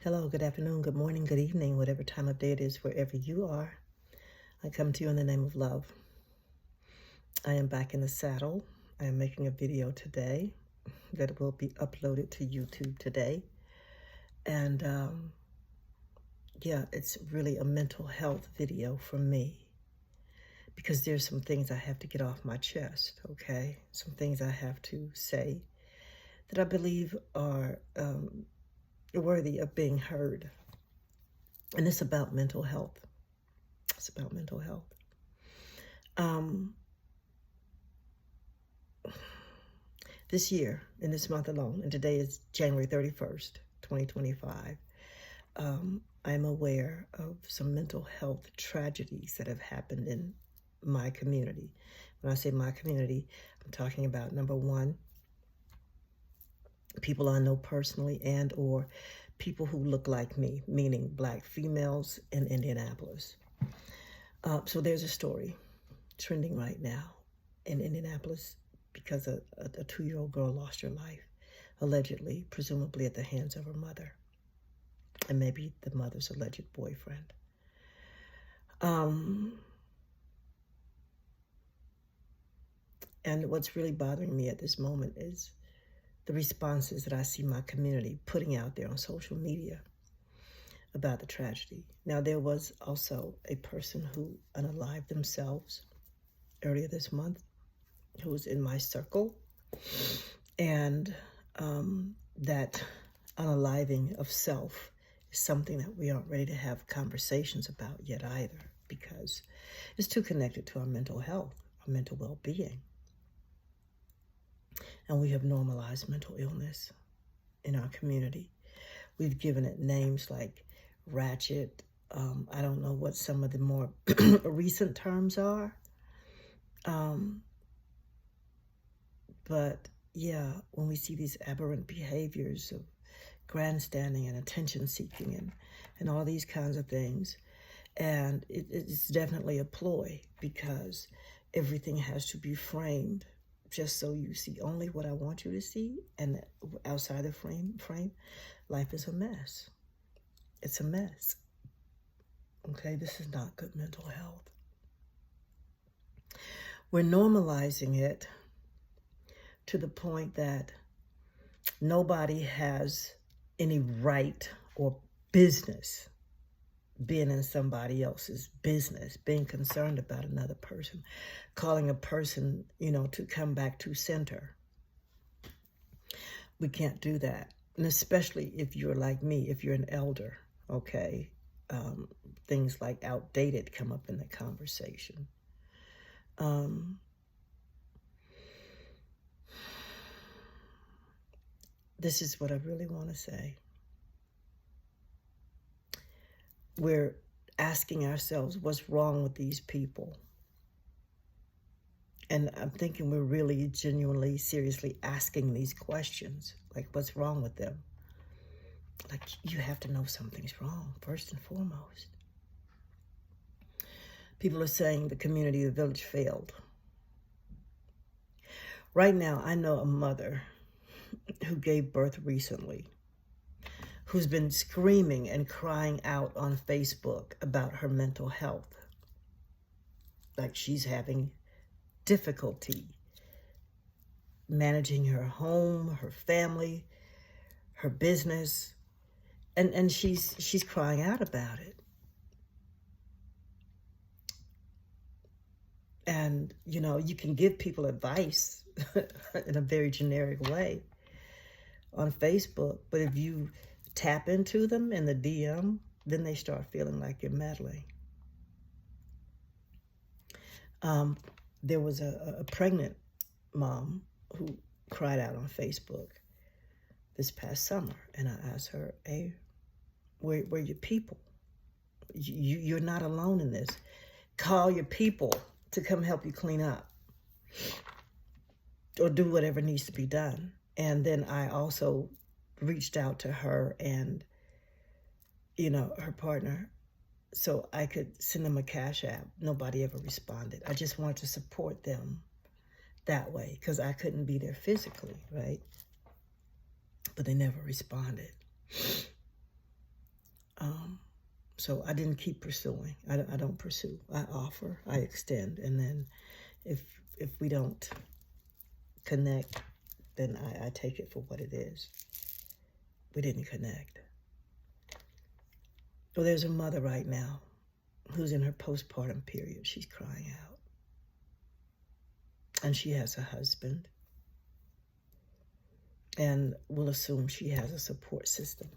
Hello, good afternoon, good morning, good evening, whatever time of day it is, wherever you are. I come to you in the name of love. I am back in the saddle. I am making a video today that will be uploaded to YouTube today. And yeah, it's really a mental health video for me because there's some things I have to get off my chest, okay? Some things I have to say that I believe are worthy of being heard. And it's about mental health. It's about mental health. This year, in this month alone, and today is January 31st, 2025, I'm aware of some mental health tragedies that have happened in my community. When I say my community, I'm talking about, number one, people I know personally and or people who look like me, meaning Black females in Indianapolis. So there's a story trending right now in Indianapolis because a 2-year-old girl lost her life, allegedly, presumably at the hands of her mother, and maybe the mother's alleged boyfriend. And what's really bothering me at this moment is the responses that I see my community putting out there on social media about the tragedy. Now, there was also a person who unalived themselves earlier this month who was in my circle, and that unaliving of self is something that we aren't ready to have conversations about yet either, because it's too connected to our mental health, our mental well-being. And we have normalized mental illness in our community. We've given it names like ratchet. I don't know what some of the more recent terms are. But yeah, when we see these aberrant behaviors of grandstanding and attention seeking and all these kinds of things, and it's definitely a ploy because everything has to be framed just so you see only what I want you to see, and outside the frame, life is a mess. It's a mess. Okay, this is not good mental health. We're normalizing it to the point that nobody has any right or business being in somebody else's business, being concerned about another person, calling a person, to come back to center. We can't do that. And especially if you're like me, if you're an elder, okay? Things like outdated come up in the conversation. This is what I really want to say. We're asking ourselves, what's wrong with these people? And I'm thinking we're really genuinely, seriously asking these questions. Like, what's wrong with them? Like, you have to know something's wrong, first and foremost. People are saying the community, the village failed. Right now, I know a mother who gave birth recently, who's been screaming and crying out on Facebook about her mental health. Like, she's having difficulty managing her home, her family, her business, and she's crying out about it. And, you can give people advice in a very generic way on Facebook, but if you tap into them in the DM, then they start feeling like you're meddling. There was a pregnant mom who cried out on Facebook this past summer, and I asked her, hey, where are your people? You're not alone in this. Call your people to come help you clean up or do whatever needs to be done. And then I also reached out to her and, her partner, so I could send them a Cash App. Nobody ever responded. I just wanted to support them that way because I couldn't be there physically, right? But they never responded. So I didn't keep pursuing. I don't pursue. I offer, I extend. And then if we don't connect, then I take it for what it is. We didn't connect. Well, there's a mother right now who's in her postpartum period. She's crying out. And she has a husband. And we'll assume she has a support system,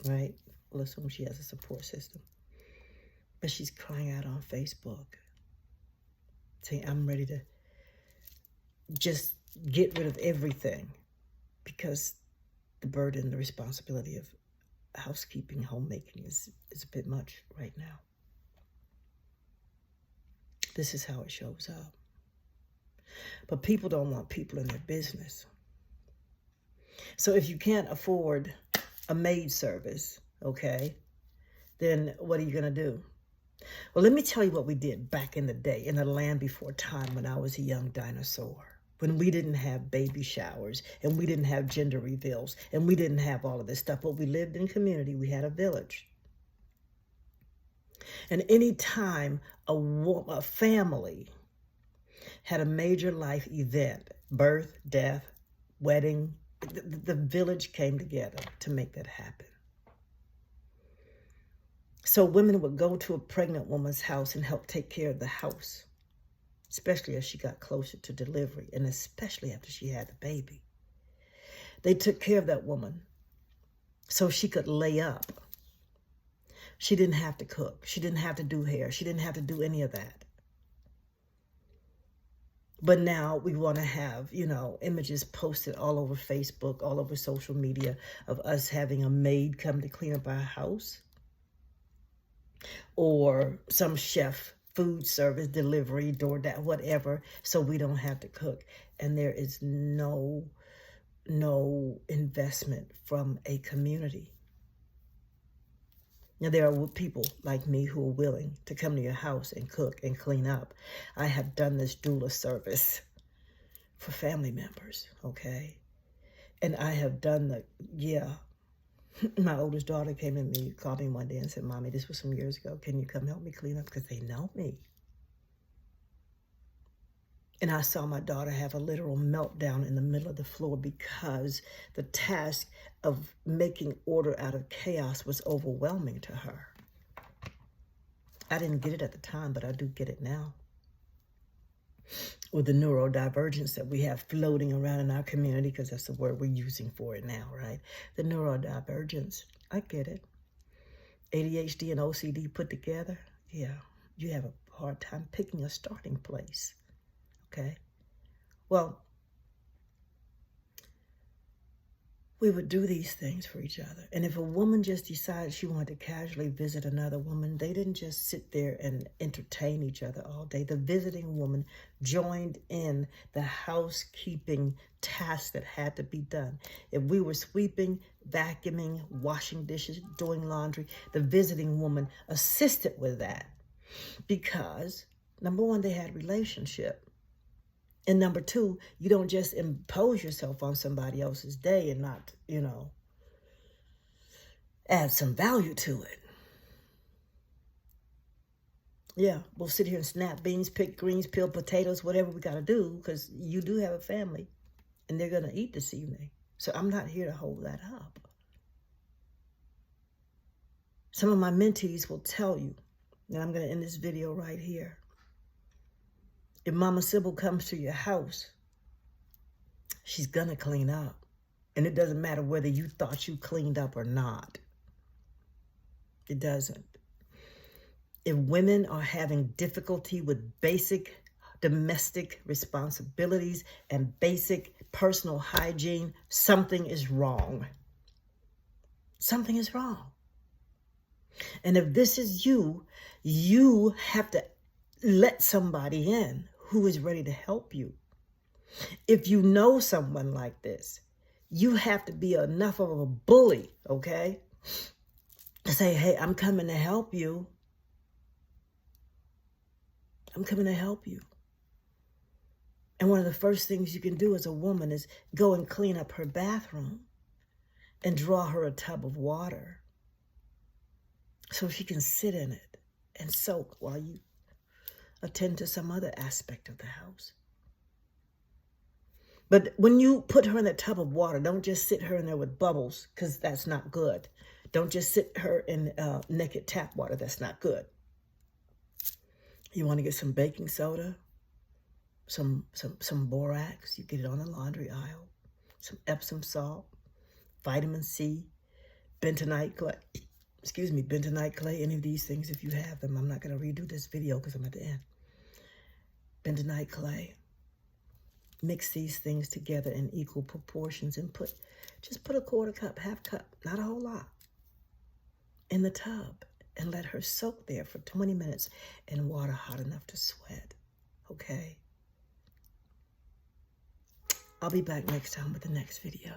right? We'll assume she has a support system. But she's crying out on Facebook, saying, I'm ready to just get rid of everything because the burden, the responsibility of housekeeping, homemaking is a bit much right now. This is how it shows up. But people don't want people in their business. So if you can't afford a maid service, okay, then what are you going to do? Well, let me tell you what we did back in the day, in the land before time, when I was a young dinosaur, when we didn't have baby showers and we didn't have gender reveals and we didn't have all of this stuff, but we lived in community. We had a village. And any time a family had a major life event, birth, death, wedding, the village came together to make that happen. So women would go to a pregnant woman's house and help take care of the house, especially as she got closer to delivery and especially after she had the baby. They took care of that woman so she could lay up. She didn't have to cook. She didn't have to do hair. She didn't have to do any of that. But now we want to have, images posted all over Facebook, all over social media of us having a maid come to clean up our house. Or some chef, food service, delivery, DoorDash, whatever, so we don't have to cook. And there is no investment from a community. Now, there are people like me who are willing to come to your house and cook and clean up. I have done this doula service for family members, okay? And I have done my oldest daughter came to me, called me one day and said, Mommy, this was some years ago. Can you come help me clean up? Because they know me. And I saw my daughter have a literal meltdown in the middle of the floor because the task of making order out of chaos was overwhelming to her. I didn't get it at the time, but I do get it now. With the neurodivergence that we have floating around in our community, because that's the word we're using for it now, right? The neurodivergence, I get it. ADHD and OCD put together, yeah, you have a hard time picking a starting place. Okay, well, we would do these things for each other. And if a woman just decided she wanted to casually visit another woman, they didn't just sit there and entertain each other all day. The visiting woman joined in the housekeeping tasks that had to be done. If we were sweeping, vacuuming, washing dishes, doing laundry, the visiting woman assisted with that. Because, number one, they had relationship. And number two, you don't just impose yourself on somebody else's day and not, add some value to it. Yeah, we'll sit here and snap beans, pick greens, peel potatoes, whatever we got to do, because you do have a family and they're going to eat this evening. So I'm not here to hold that up. Some of my mentees will tell you, and I'm going to end this video right here. If Mama Sybil comes to your house, she's going to clean up. And it doesn't matter whether you thought you cleaned up or not. It doesn't. If women are having difficulty with basic domestic responsibilities and basic personal hygiene, something is wrong. Something is wrong. And if this is you, you have to let somebody in who is ready to help you. If you know someone like this, you have to be enough of a bully, okay? To say, hey, I'm coming to help you. I'm coming to help you. And one of the first things you can do as a woman is go and clean up her bathroom and draw her a tub of water so she can sit in it and soak while you attend to some other aspect of the house. But when you put her in a tub of water, don't just sit her in there with bubbles, because that's not good. Don't just sit her in naked tap water. That's not good. You want to get some baking soda, some borax. You get it on the laundry aisle. Some Epsom salt, vitamin C, bentonite clay. Excuse me, bentonite clay. Any of these things, if you have them. I'm not going to redo this video because I'm at the end. Bentonite clay. Mix these things together in equal proportions and just put a quarter cup, half cup, not a whole lot, in the tub and let her soak there for 20 minutes in water hot enough to sweat. Okay? I'll be back next time with the next video.